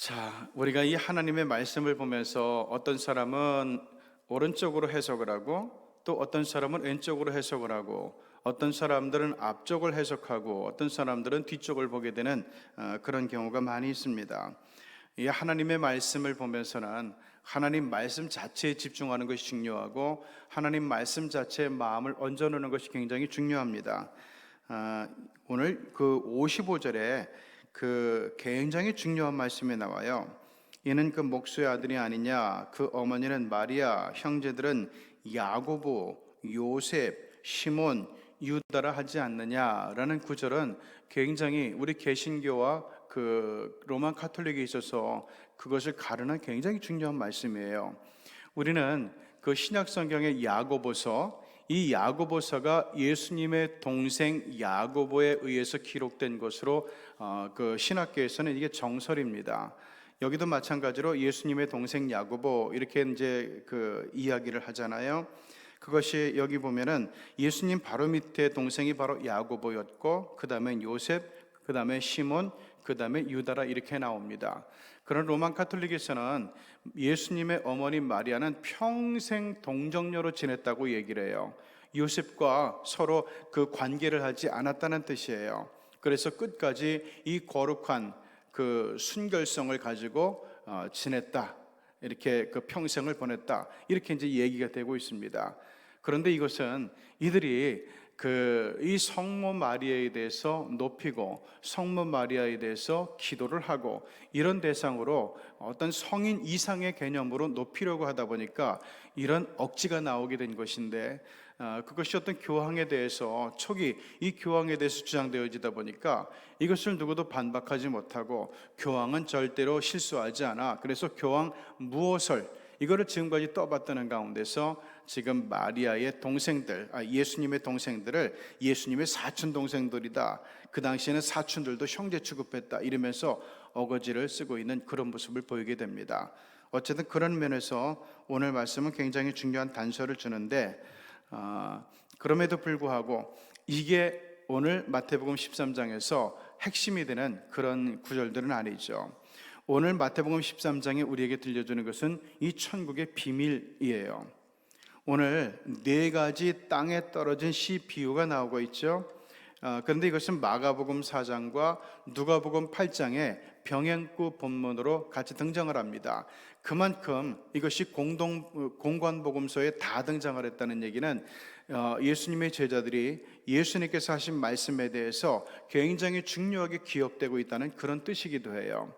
자, 우리가 이 하나님의 말씀을 보면서 어떤 사람은 오른쪽으로 해석을 하고 또 어떤 사람은 왼쪽으로 해석을 하고 어떤 사람들은 앞쪽을 해석하고 어떤 사람들은 뒤쪽을 보게 되는 그런 경우가 많이 있습니다. 이 하나님의 말씀을 보면서는 하나님 말씀 자체에 집중하는 것이 중요하고 하나님 말씀 자체에 마음을 얹어놓는 것이 굉장히 중요합니다. 오늘 그 55절에 그 굉장히 중요한 말씀이 나와요. 이는 그 목수의 아들이 아니냐, 그 어머니는 마리아, 형제들은 야고보, 요셉, 시몬, 유다라 하지 않느냐라는 구절은 굉장히 우리 개신교와 그 로마 카톨릭에 있어서 그것을 가르는 굉장히 중요한 말씀이에요. 우리는 그 신약 성경의 야고보서, 이 야고보서가 예수님의 동생 야고보에 의해서 기록된 것으로 그 신학계에서는 이게 정설입니다. 여기도 마찬가지로 예수님의 동생 야고보 이렇게 이제 그 이야기를 하잖아요. 그것이 여기 보면은 예수님 바로 밑에 동생이 바로 야고보였고 그 다음에 요셉, 그 다음에 시몬, 그 다음에 유다라 이렇게 나옵니다. 그런 로만 카톨릭에서는 예수님의 어머니 마리아는 평생 동정녀로 지냈다고 얘기를 해요. 요셉과 서로 그 관계를 하지 않았다는 뜻이에요. 그래서 끝까지 이 거룩한 그 순결성을 가지고 지냈다. 이렇게 그 평생을 보냈다. 이렇게 이제 얘기가 되고 있습니다. 그런데 이것은 이들이 이 성모 마리아에 대해서 높이고 성모 마리아에 대해서 기도를 하고 이런 대상으로 어떤 성인 이상의 개념으로 높이려고 하다 보니까 이런 억지가 나오게 된 것인데 그것이 어떤 교황에 대해서 초기 이 교황에 대해서 주장되어지다 보니까 이것을 누구도 반박하지 못하고 교황은 절대로 실수하지 않아. 그래서 교황 무엇을 이거를 지금까지 떠받드는 가운데서 지금 마리아의 동생들, 예수님의 동생들을 예수님의 사촌 동생들이다. 그 당시에는 사촌들도 형제 취급했다. 이러면서 어거지를 쓰고 있는 그런 모습을 보이게 됩니다. 어쨌든 그런 면에서 오늘 말씀은 굉장히 중요한 단서를 주는데 그럼에도 불구하고 이게 오늘 마태복음 13장에서 핵심이 되는 그런 구절들은 아니죠. 오늘 마태복음 13장에 우리에게 들려주는 것은 이 천국의 비밀이에요. 오늘 네 가지 땅에 떨어진 씨 비유가 나오고 있죠. 그런데 이것은 마가복음 4장과 누가복음 8장에 병행구 본문으로 같이 등장을 합니다. 그만큼 이것이 공관복음서에 다 등장을 했다는 얘기는 예수님의 제자들이 예수님께서 하신 말씀에 대해서 굉장히 중요하게 기억되고 있다는 그런 뜻이기도 해요.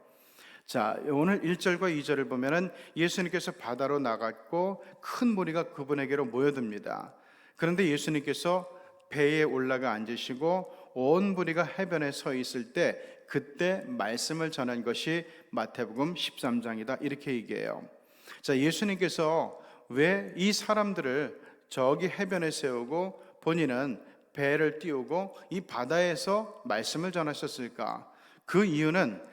자, 오늘 1절과 2절을 보면은 예수님께서 바다로 나갔고 큰 무리가 그분에게로 모여듭니다. 그런데 예수님께서 배에 올라가 앉으시고 온 무리가 해변에 서 있을 때 그때 말씀을 전한 것이 마태복음 13장이다 이렇게 얘기해요. 자, 예수님께서 왜 이 사람들을 저기 해변에 세우고 본인은 배를 띄우고 이 바다에서 말씀을 전하셨을까? 그 이유는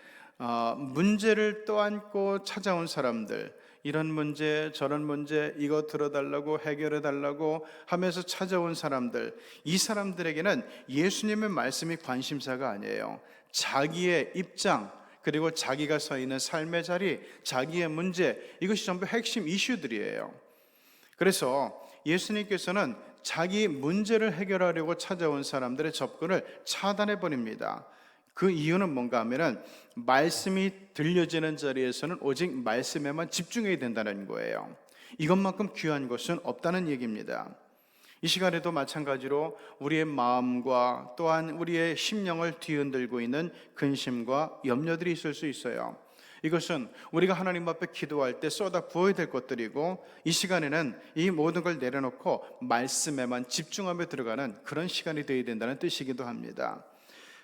문제를 떠안고 찾아온 사람들, 이런 문제 저런 문제 이거 들어달라고 해결해 달라고 하면서 찾아온 사람들, 이 사람들에게는 예수님의 말씀이 관심사가 아니에요. 자기의 입장 그리고 자기가 서 있는 삶의 자리, 자기의 문제, 이것이 전부 핵심 이슈들이에요. 그래서 예수님께서는 자기 문제를 해결하려고 찾아온 사람들의 접근을 차단해 버립니다. 그 이유는 뭔가 하면은 말씀이 들려지는 자리에서는 오직 말씀에만 집중해야 된다는 거예요. 이것만큼 귀한 것은 없다는 얘기입니다. 이 시간에도 마찬가지로 우리의 마음과 또한 우리의 심령을 뒤흔들고 있는 근심과 염려들이 있을 수 있어요. 이것은 우리가 하나님 앞에 기도할 때 쏟아 부어야 될 것들이고 이 시간에는 이 모든 걸 내려놓고 말씀에만 집중하며 들어가는 그런 시간이 되어야 된다는 뜻이기도 합니다.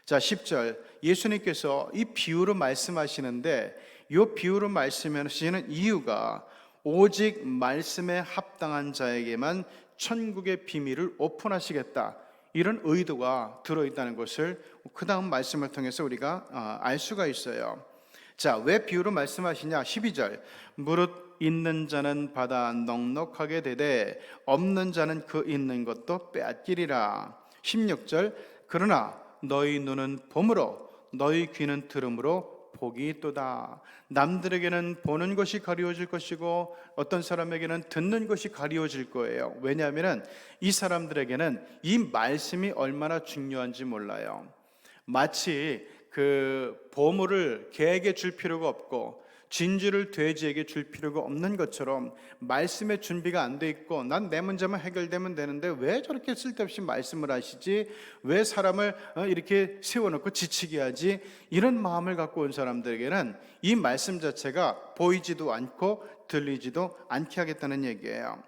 자, 10절 예수님께서 이 비유로 말씀하시는데 이 비유로 말씀하시는 이유가 오직 말씀에 합당한 자에게만 천국의 비밀을 오픈하시겠다, 이런 의도가 들어있다는 것을 그 다음 말씀을 통해서 우리가 알 수가 있어요. 자, 왜 비유로 말씀하시냐? 12절 무릇 있는 자는 받아 넉넉하게 되되 없는 자는 그 있는 것도 빼앗기리라. 16절 그러나 너희 눈은 봄으로 너희 귀는 들음으로 복이 있도다. 남들에게는 보는 것이 가리워질 것이고 어떤 사람에게는 듣는 것이 가리워질 거예요. 왜냐하면 이 사람들에게는 이 말씀이 얼마나 중요한지 몰라요. 마치 그 보물을 개에게 줄 필요가 없고 진주를 돼지에게 줄 필요가 없는 것처럼 말씀의 준비가 안 돼 있고 난 내 문제만 해결되면 되는데 왜 저렇게 쓸데없이 말씀을 하시지? 왜 사람을 이렇게 세워놓고 지치게 하지? 이런 마음을 갖고 온 사람들에게는 이 말씀 자체가 보이지도 않고 들리지도 않게 하겠다는 얘기예요.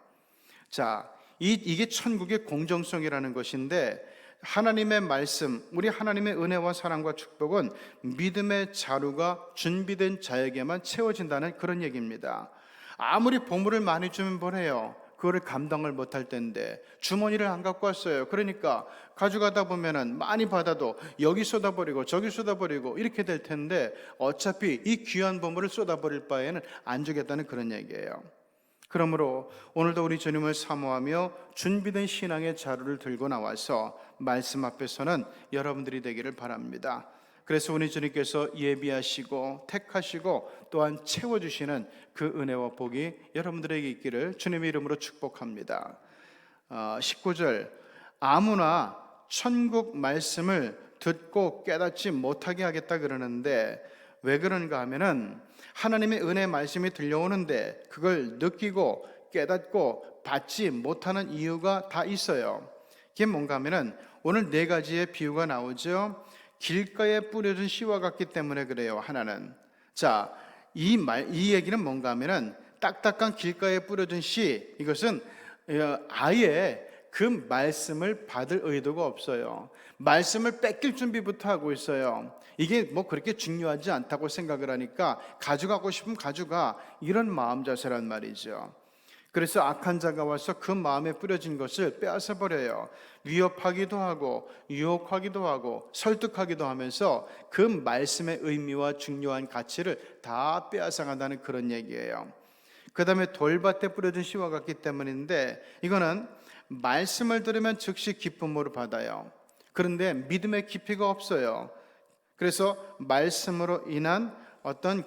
자, 이게 천국의 공정성이라는 것인데 하나님의 말씀, 우리 하나님의 은혜와 사랑과 축복은 믿음의 자루가 준비된 자에게만 채워진다는 그런 얘기입니다. 아무리 보물을 많이 주면 뭐래요? 그거를 감당을 못할 텐데 주머니를 안 갖고 왔어요. 그러니까 가져가다 보면은 많이 받아도 여기 쏟아버리고 저기 쏟아버리고 이렇게 될 텐데 어차피 이 귀한 보물을 쏟아버릴 바에는 안 주겠다는 그런 얘기예요. 그러므로 오늘도 우리 주님을 사모하며 준비된 신앙의 자루를 들고 나와서 말씀 앞에서는 여러분들이 되기를 바랍니다. 그래서 우리 주님께서 예비하시고 택하시고 또한 채워주시는 그 은혜와 복이 여러분들에게 있기를 주님의 이름으로 축복합니다. 19절 아무나 천국 말씀을 듣고 깨닫지 못하게 하겠다 그러는데 왜 그런가 하면은 하나님의 은혜 말씀이 들려오는데 그걸 느끼고 깨닫고 받지 못하는 이유가 다 있어요. 그게 뭔가 하면은 오늘 네 가지의 비유가 나오죠. 길가에 뿌려진 씨와 같기 때문에 그래요. 하나는 자, 이 얘기는 뭔가 하면은 딱딱한 길가에 뿌려진 씨, 이것은 아예 그 말씀을 받을 의도가 없어요. 말씀을 뺏길 준비부터 하고 있어요. 이게 뭐 그렇게 중요하지 않다고 생각을 하니까 가져가고 싶으면 가져가, 이런 마음 자세란 말이죠. 그래서 악한 자가 와서 그 마음에 뿌려진 것을 빼앗아 버려요. 위협하기도 하고 유혹하기도 하고 설득하기도 하면서 그 말씀의 의미와 중요한 가치를 다 빼앗아 간다는 그런 얘기예요. 그 다음에 돌밭에 뿌려진 씨와 같기 때문인데 이거는 말씀을 들으면 즉시 기쁨으로 받아요. 그런데 믿음의 깊이가 없어요. 그래서 말씀으로 인한 어떤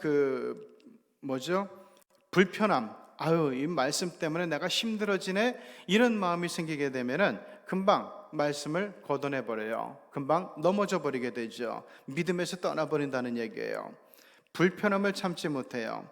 불편함, 이 말씀 때문에 내가 힘들어지네, 이런 마음이 생기게 되면은 금방 말씀을 걷어내 버려요. 금방 넘어져 버리게 되죠. 믿음에서 떠나버린다는 얘기예요. 불편함을 참지 못해요.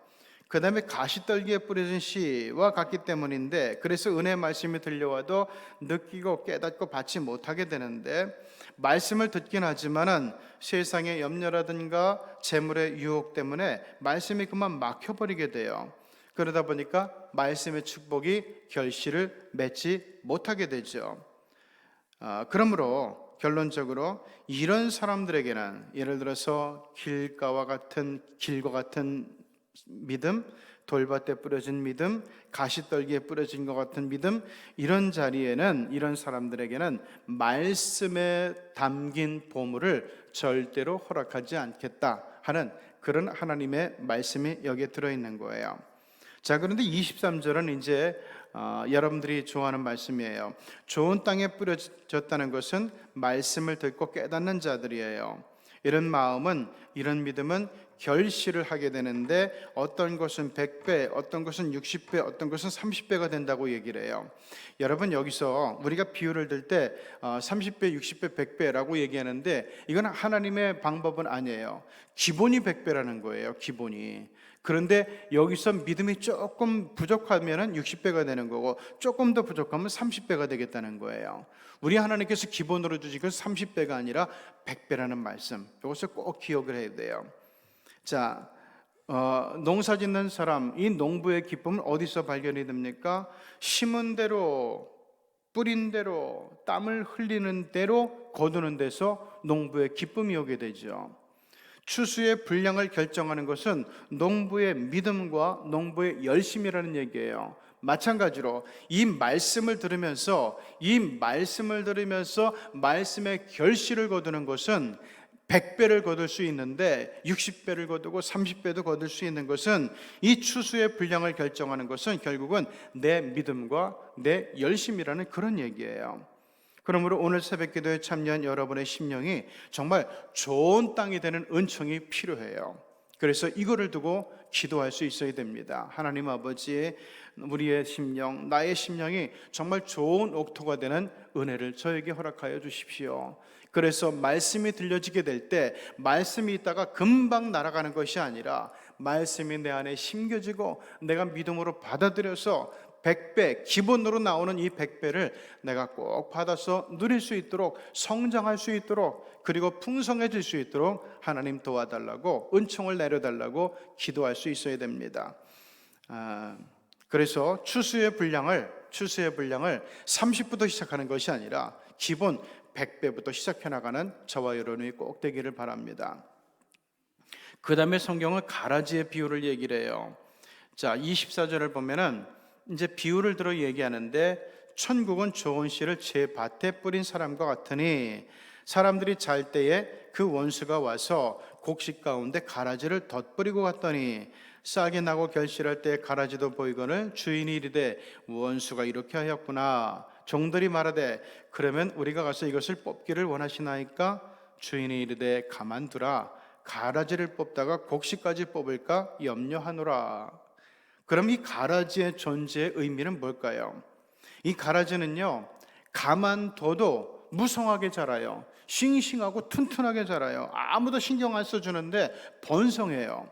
그 다음에 가시떨기에 뿌려진 씨와 같기 때문인데, 그래서 은혜 말씀이 들려와도 느끼고 깨닫고 받지 못하게 되는데, 말씀을 듣긴 하지만은 세상의 염려라든가 재물의 유혹 때문에 말씀이 그만 막혀버리게 돼요. 그러다 보니까 말씀의 축복이 결실을 맺지 못하게 되죠. 그러므로 결론적으로 이런 사람들에게는 예를 들어서 길과 같은 믿음, 돌밭에 뿌려진 믿음, 가시떨기에 뿌려진 것 같은 믿음, 이런 자리에는, 이런 사람들에게는 말씀에 담긴 보물을 절대로 허락하지 않겠다 하는 그런 하나님의 말씀이 여기에 들어있는 거예요. 자, 그런데 23절은 이제 여러분들이 좋아하는 말씀이에요. 좋은 땅에 뿌려졌다는 것은 말씀을 듣고 깨닫는 자들이에요. 이런 마음은, 이런 믿음은 결실을 하게 되는데 어떤 것은 100배, 어떤 것은 60배, 어떤 것은 30배가 된다고 얘기를 해요. 여러분, 여기서 우리가 비유를 들 때 30배, 60배, 100배라고 얘기하는데 이건 하나님의 방법은 아니에요. 기본이 100배라는 거예요. 기본이. 그런데 여기서 믿음이 조금 부족하면 60배가 되는 거고 조금 더 부족하면 30배가 되겠다는 거예요. 우리 하나님께서 기본으로 주신 것은 30배가 아니라 100배라는 말씀, 이것을 꼭 기억을 해야 돼요. 자, 농사 짓는 사람, 이 농부의 기쁨은 어디서 발견이 됩니까? 심은 대로, 뿌린 대로, 땀을 흘리는 대로 거두는 데서 농부의 기쁨이 오게 되죠. 추수의 분량을 결정하는 것은 농부의 믿음과 농부의 열심이라는 얘기예요. 마찬가지로 이 말씀을 들으면서 말씀의 결실을 거두는 것은 100배를 거둘 수 있는데 60배를 거두고 30배도 거둘 수 있는 것은, 이 추수의 분량을 결정하는 것은 결국은 내 믿음과 내 열심이라는 그런 얘기예요. 그러므로 오늘 새벽기도에 참여한 여러분의 심령이 정말 좋은 땅이 되는 은총이 필요해요. 그래서 이거를 두고 기도할 수 있어야 됩니다. 하나님 아버지, 우리의 심령, 나의 심령이 정말 좋은 옥토가 되는 은혜를 저에게 허락하여 주십시오. 그래서 말씀이 들려지게 될 때 말씀이 있다가 금방 날아가는 것이 아니라 말씀이 내 안에 심겨지고 내가 믿음으로 받아들여서 100배, 기본으로 나오는 이 100배를 내가 꼭 받아서 누릴 수 있도록, 성장할 수 있도록, 그리고 풍성해질 수 있도록 하나님 도와달라고, 은총을 내려달라고 기도할 수 있어야 됩니다. 그래서 추수의 분량을 30부터 시작하는 것이 아니라 기본 100배부터 시작해 나가는 저와 여러분이 꼭 되기를 바랍니다. 그 다음에 성경은 가라지의 비유를 얘기를 해요. 자, 24절을 보면은 이제 비유를 들어 얘기하는데, 천국은 좋은 씨를 제 밭에 뿌린 사람과 같으니 사람들이 잘 때에 그 원수가 와서 곡식 가운데 가라지를 덧뿌리고 갔더니 싹이 나고 결실할 때 가라지도 보이거늘 주인이 이르되 원수가 이렇게 하였구나. 종들이 말하되 그러면 우리가 가서 이것을 뽑기를 원하시나이까? 주인이 이르되 가만두라. 가라지를 뽑다가 곡식까지 뽑을까 염려하노라. 그럼 이 가라지의 존재의 의미는 뭘까요? 이 가라지는요, 가만둬도 무성하게 자라요. 싱싱하고 튼튼하게 자라요. 아무도 신경 안 써주는데 번성해요.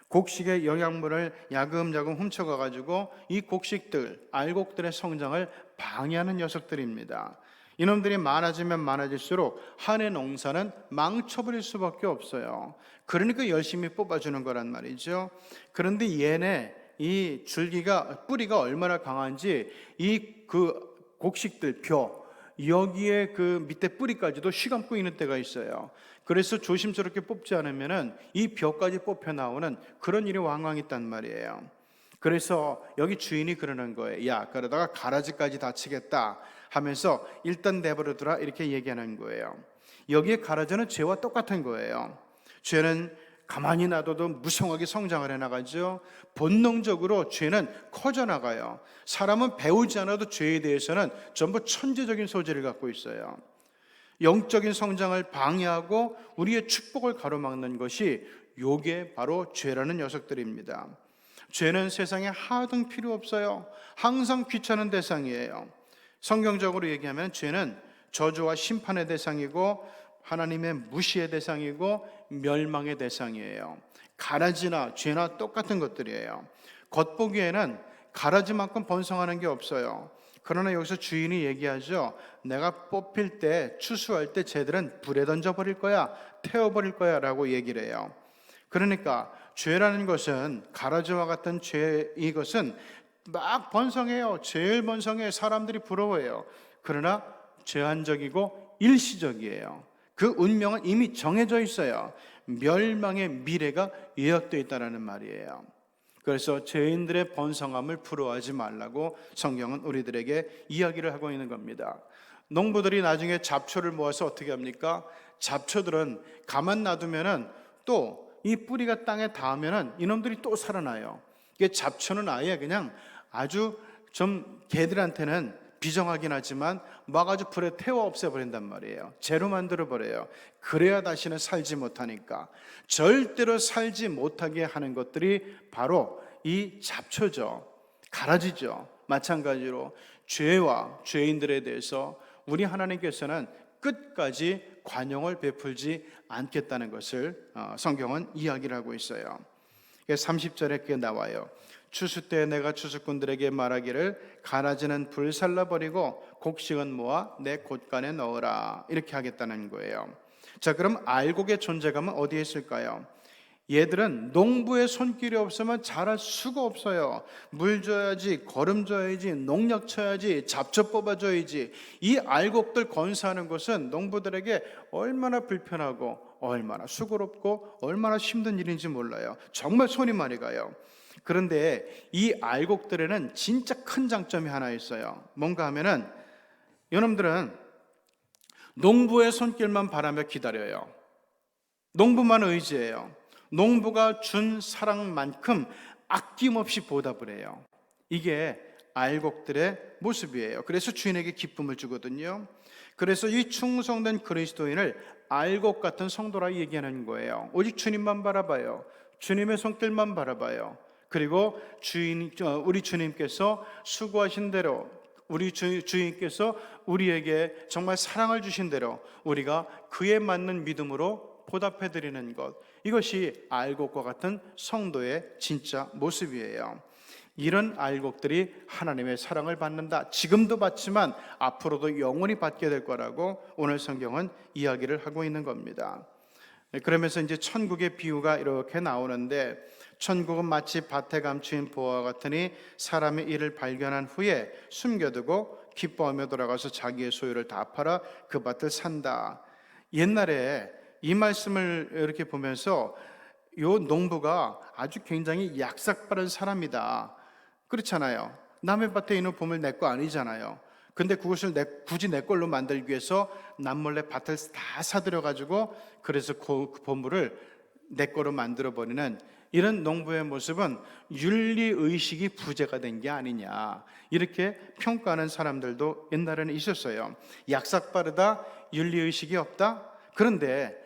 곡식의 영양분을 야금야금 훔쳐가가지고 이 곡식들, 알곡들의 성장을 방해하는 녀석들입니다. 이놈들이 많아지면 많아질수록 한 해 농사는 망쳐버릴 수밖에 없어요. 그러니까 열심히 뽑아주는 거란 말이죠. 그런데 얘네 이 줄기가, 뿌리가 얼마나 강한지 이 그 곡식들 벼, 여기에 그 밑에 뿌리까지도 휘감고 있는 때가 있어요. 그래서 조심스럽게 뽑지 않으면은 이 벼까지 뽑혀 나오는 그런 일이 왕왕 있단 말이에요. 그래서 여기 주인이 그러는 거예요. 야, 그러다가 가라지까지 다치겠다 하면서 일단 내버려두라, 이렇게 얘기하는 거예요. 여기에 가라지는 죄와 똑같은 거예요. 죄는 가만히 놔둬도 무성하게 성장을 해나가죠. 본능적으로 죄는 커져나가요. 사람은 배우지 않아도 죄에 대해서는 전부 천재적인 소질을 갖고 있어요. 영적인 성장을 방해하고 우리의 축복을 가로막는 것이 요게 바로 죄라는 녀석들입니다. 죄는 세상에 하등 필요 없어요. 항상 귀찮은 대상이에요. 성경적으로 얘기하면 죄는 저주와 심판의 대상이고 하나님의 무시의 대상이고 멸망의 대상이에요. 가라지나 죄나 똑같은 것들이에요. 겉보기에는 가라지만큼 번성하는 게 없어요. 그러나 여기서 주인이 얘기하죠. 내가 뽑힐 때, 추수할 때 쟤들은 불에 던져버릴 거야, 태워버릴 거야 라고 얘기를 해요. 그러니까 죄라는 것은, 가라지와 같은 죄, 이것은 막 번성해요. 제일 번성해. 사람들이 부러워해요. 그러나 제한적이고 일시적이에요. 그 운명은 이미 정해져 있어요. 멸망의 미래가 예약되어 있다는 말이에요. 그래서 죄인들의 번성함을 부러워하지 말라고 성경은 우리들에게 이야기를 하고 있는 겁니다. 농부들이 나중에 잡초를 모아서 어떻게 합니까? 잡초들은 가만 놔두면은 또 이 뿌리가 땅에 닿으면은 이놈들이 또 살아나요. 이게 잡초는 아예 그냥 아주 좀 개들한테는 비정하긴 하지만 막아주 불에 태워 없애버린단 말이에요. 재로 만들어버려요. 그래야 다시는 살지 못하니까. 절대로 살지 못하게 하는 것들이 바로 이 잡초죠. 가라지죠. 마찬가지로 죄와 죄인들에 대해서 우리 하나님께서는 끝까지 관용을 베풀지 않겠다는 것을 성경은 이야기를 하고 있어요. 30절에 그게 나와요. 추수 때 내가 추수꾼들에게 말하기를 가라지는 불살라 버리고 곡식은 모아 내 곳간에 넣으라, 이렇게 하겠다는 거예요. 자, 그럼 알곡의 존재감은 어디에 있을까요? 얘들은 농부의 손길이 없으면 자랄 수가 없어요. 물 줘야지, 거름 줘야지, 농약 쳐야지, 잡초 뽑아줘야지. 이 알곡들 건사하는 것은 농부들에게 얼마나 불편하고 얼마나 수고롭고 얼마나 힘든 일인지 몰라요. 정말 손이 많이 가요. 그런데 이 알곡들에는 진짜 큰 장점이 하나 있어요. 뭔가 하면은 여러분들은 농부의 손길만 바라며 기다려요. 농부만 의지해요. 농부가 준 사랑만큼 아낌없이 보답을 해요. 이게 알곡들의 모습이에요. 그래서 주인에게 기쁨을 주거든요. 그래서 이 충성된 그리스도인을 알곡 같은 성도라 얘기하는 거예요. 오직 주님만 바라봐요. 주님의 손길만 바라봐요. 그리고 우리 주님께서 수고하신 대로, 우리 주님께서 우리에게 정말 사랑을 주신 대로 우리가 그에 맞는 믿음으로 보답해드리는 것, 이것이 알곡과 같은 성도의 진짜 모습이에요. 이런 알곡들이 하나님의 사랑을 받는다. 지금도 받지만 앞으로도 영원히 받게 될 거라고 오늘 성경은 이야기를 하고 있는 겁니다. 그러면서 이제 천국의 비유가 이렇게 나오는데, 천국은 마치 밭에 감추인 보화와 같으니 사람의 일을 발견한 후에 숨겨두고 기뻐하며 돌아가서 자기의 소유를 다 팔아 그 밭을 산다. 옛날에 이 말씀을 이렇게 보면서 요 농부가 아주 굉장히 약삭빠른 사람이다, 그렇잖아요. 남의 밭에 있는 보물 내 거 아니잖아요. 근데 그것을 굳이 내 걸로 만들기 위해서 남몰래 밭을 다 사들여 가지고 그래서 그 보물을 내 거로 만들어 버리는 이런 농부의 모습은 윤리의식이 부재가 된 게 아니냐, 이렇게 평가하는 사람들도 옛날에는 있었어요. 약삭 빠르다, 윤리의식이 없다. 그런데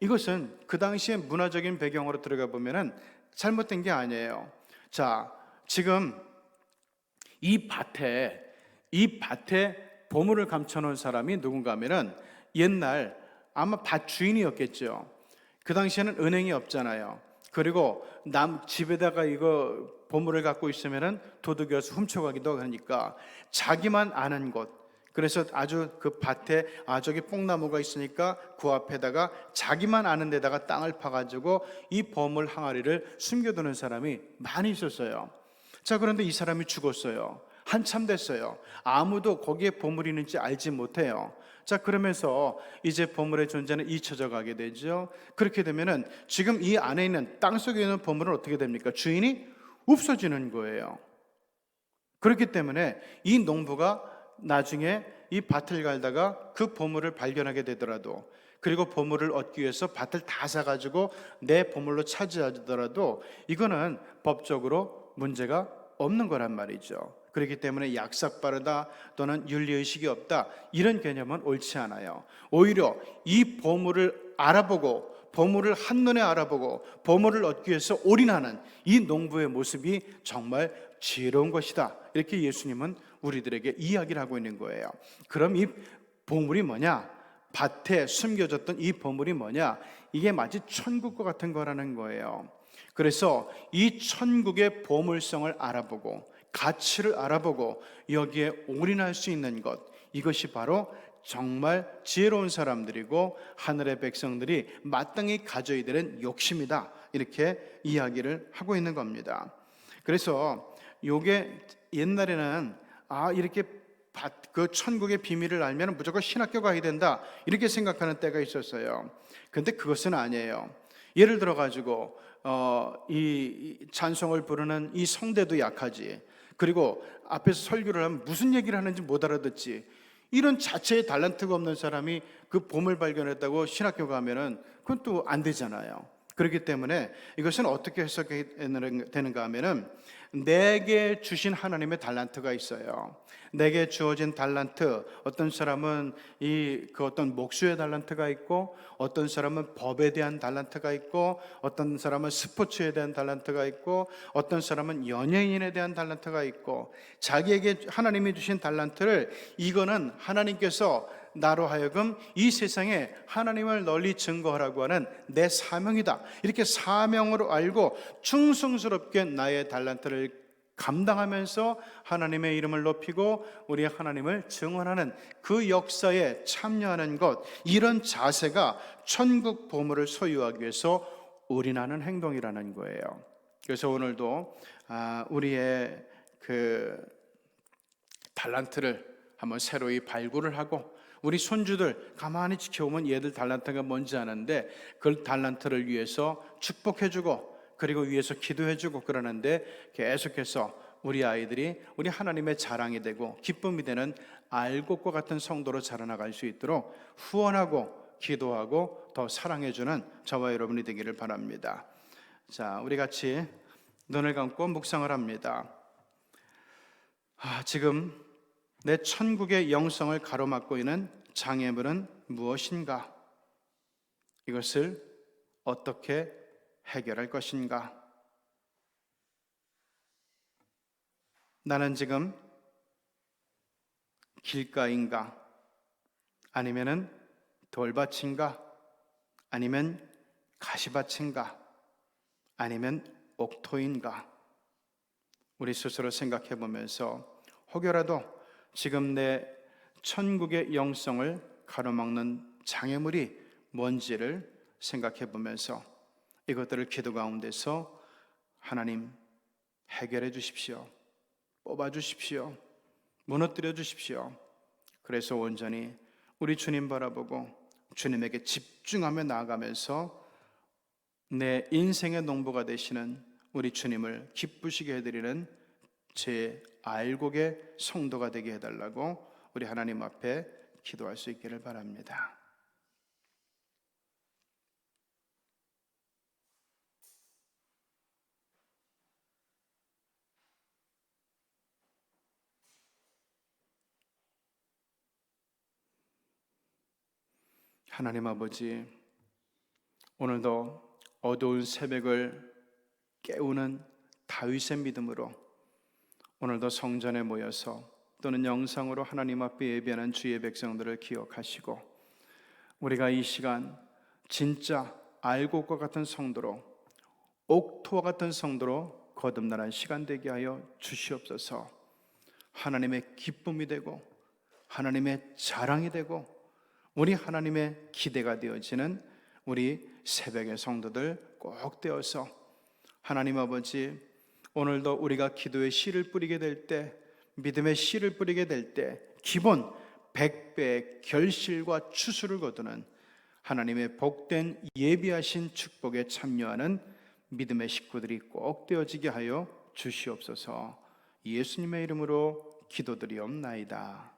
이것은 그 당시의 문화적인 배경으로 들어가 보면은 잘못된 게 아니에요. 자, 지금 이 밭에 보물을 감춰놓은 사람이 누군가 하면은 옛날 아마 밭 주인이었겠죠. 그 당시에는 은행이 없잖아요. 그리고 남 집에다가 이거 보물을 갖고 있으면은 도둑이 와서 훔쳐가기도 하니까 자기만 아는 곳, 그래서 아주 그 밭에 저기 뽕나무가 있으니까 그 앞에다가 자기만 아는 데다가 땅을 파가지고 이 보물 항아리를 숨겨두는 사람이 많이 있었어요. 자, 그런데 이 사람이 죽었어요. 한참 됐어요. 아무도 거기에 보물이 있는지 알지 못해요. 자, 그러면서 이제 보물의 존재는 잊혀져 가게 되죠. 그렇게 되면은 지금 이 안에 있는, 땅 속에 있는 보물은 어떻게 됩니까? 주인이 없어지는 거예요. 그렇기 때문에 이 농부가 나중에 이 밭을 갈다가 그 보물을 발견하게 되더라도, 그리고 보물을 얻기 위해서 밭을 다 사가지고 내 보물로 차지하더라도 이거는 법적으로 문제가 없는 거란 말이죠. 그렇기 때문에 약삭 빠르다 또는 윤리의식이 없다, 이런 개념은 옳지 않아요. 오히려 이 보물을 알아보고, 보물을 한눈에 알아보고 보물을 얻기 위해서 올인하는 이 농부의 모습이 정말 지혜로운 것이다, 이렇게 예수님은 우리들에게 이야기를 하고 있는 거예요. 그럼 이 보물이 뭐냐? 밭에 숨겨졌던 이 보물이 뭐냐? 이게 마치 천국과 같은 거라는 거예요. 그래서 이 천국의 보물성을 알아보고 가치를 알아보고 여기에 올인할 수 있는 것, 이것이 바로 정말 지혜로운 사람들이고 하늘의 백성들이 마땅히 가져야 되는 욕심이다, 이렇게 이야기를 하고 있는 겁니다. 그래서 요게 옛날에는 이렇게 그 천국의 비밀을 알면 무조건 신학교 가야 된다, 이렇게 생각하는 때가 있었어요. 그런데 그것은 아니에요. 예를 들어 가지고 이 찬송을 부르는 이 성대도 약하지, 그리고 앞에서 설교를 하면 무슨 얘기를 하는지 못 알아듣지, 이런 자체의 달란트가 없는 사람이 그 보물 발견했다고 신학교 가면은 그건 또 안 되잖아요. 그렇기 때문에 이것은 어떻게 해석되는가 하면은, 내게 주신 하나님의 달란트가 있어요. 내게 주어진 달란트, 어떤 사람은 그 어떤 목수의 달란트가 있고, 어떤 사람은 법에 대한 달란트가 있고, 어떤 사람은 스포츠에 대한 달란트가 있고, 어떤 사람은 연예인에 대한 달란트가 있고, 자기에게 하나님이 주신 달란트를, 이거는 하나님께서 나로 하여금 이 세상에 하나님을 널리 증거하라고 하는 내 사명이다, 이렇게 사명으로 알고 충성스럽게 나의 달란트를 감당하면서 하나님의 이름을 높이고 우리 하나님을 증언하는 그 역사에 참여하는 것, 이런 자세가 천국 보물을 소유하기 위해서 올인하는 행동이라는 거예요. 그래서 오늘도 우리의 그 달란트를 한번 새로이 발굴을 하고, 우리 손주들 가만히 지켜보면 얘들 달란트가 뭔지 아는데 그 달란트를 위해서 축복해주고, 그리고 위해서 기도해주고 그러는데, 계속해서 우리 아이들이 우리 하나님의 자랑이 되고 기쁨이 되는 알곡과 같은 성도로 자라나갈 수 있도록 후원하고 기도하고 더 사랑해주는 저와 여러분이 되기를 바랍니다. 자, 우리 같이 눈을 감고 묵상을 합니다. 지금 내 천국의 영성을 가로막고 있는 장애물은 무엇인가? 이것을 어떻게 해결할 것인가? 나는 지금 길가인가? 아니면은 돌밭인가? 아니면 가시밭인가? 아니면 옥토인가? 우리 스스로 생각해 보면서 혹여라도 지금 내 천국의 영성을 가로막는 장애물이 뭔지를 생각해 보면서 이것들을 기도 가운데서 하나님 해결해 주십시오. 뽑아 주십시오. 무너뜨려 주십시오. 그래서 온전히 우리 주님 바라보고 주님에게 집중하며 나아가면서 내 인생의 농부가 되시는 우리 주님을 기쁘시게 해드리는 제 알곡의 성도가 되게 해달라고 우리 하나님 앞에 기도할 수 있기를 바랍니다. 하나님 아버지, 오늘도 어두운 새벽을 깨우는 다윗의 믿음으로 오늘도 성전에 모여서 또는 영상으로 하나님 앞에 예배하는 주의 백성들을 기억하시고 우리가 이 시간 진짜 알곡과 같은 성도로, 옥토와 같은 성도로 거듭나는 시간 되게 하여 주시옵소서. 하나님의 기쁨이 되고 하나님의 자랑이 되고 우리 하나님의 기대가 되어지는 우리 새벽의 성도들 꼭 되어서 하나님 아버지, 오늘도 우리가 기도의 씨를 뿌리게 될 때, 믿음의 씨를 뿌리게 될 때 기본 100배의 결실과 추수를 거두는 하나님의 복된 예비하신 축복에 참여하는 믿음의 식구들이 꼭 되어지게 하여 주시옵소서. 예수님의 이름으로 기도드리옵나이다.